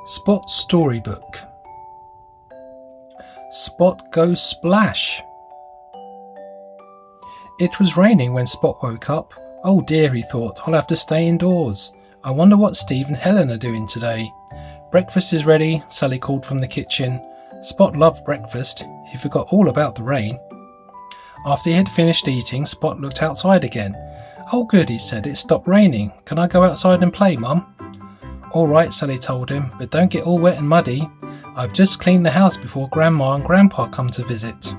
Spot's Storybook. Spot Goes Splash. It was raining when Spot woke up. Oh dear, he thought, I'll have to stay indoors. I wonder what Steve and Helen are doing today. Breakfast is ready, Sally called from the kitchen. Spot loved breakfast. He forgot all about the rain. After he had finished eating, Spot looked outside again. Oh good, he said, it stopped raining. Can I go outside and play, Mum? All right, Sally told him, but don't get all wet and muddy. I've just cleaned the house before Grandma and Grandpa come to visit.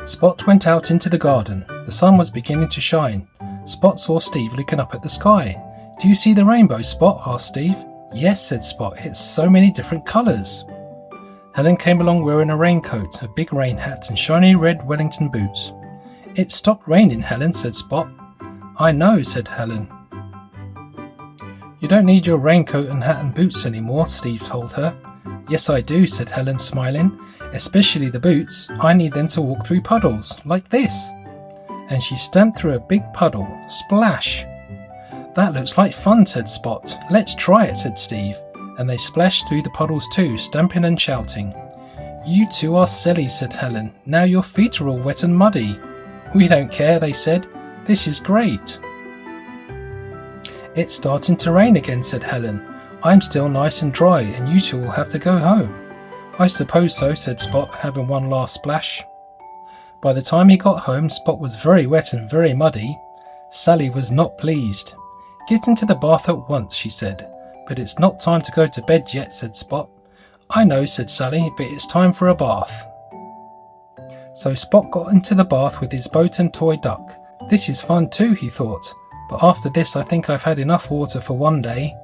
Spot went out into the garden. The sun was beginning to shine. Spot saw Steve looking up at the sky. Do you see the rainbow, Spot? Asked Steve. Yes, said Spot. It's so many different colours. Helen came along wearing a raincoat, a big rain hat and shiny red Wellington boots. It stopped raining, Helen, said Spot. I know, said Helen. You don't need your raincoat and hat and boots anymore, Steve told her. Yes, I do, said Helen, smiling. Especially the boots. I need them to walk through puddles, like this. And she stamped through a big puddle. Splash! That looks like fun, said Spot. Let's try it, said Steve. And they splashed through the puddles too, stamping and shouting. You two are silly, said Helen. Now your feet are all wet and muddy. We don't care, they said. This is great. It's starting to rain again, said Helen. I'm still nice and dry, and you two will have to go home. I suppose so, said Spot, having one last splash. By the time he got home, Spot was very wet and very muddy. Sally was not pleased. Get into the bath at once, she said. But it's not time to go to bed yet, said Spot. I know, said Sally, but it's time for a bath. So Spot got into the bath with his boat and toy duck. This is fun too, he thought. But after this I think I've had enough water for one day.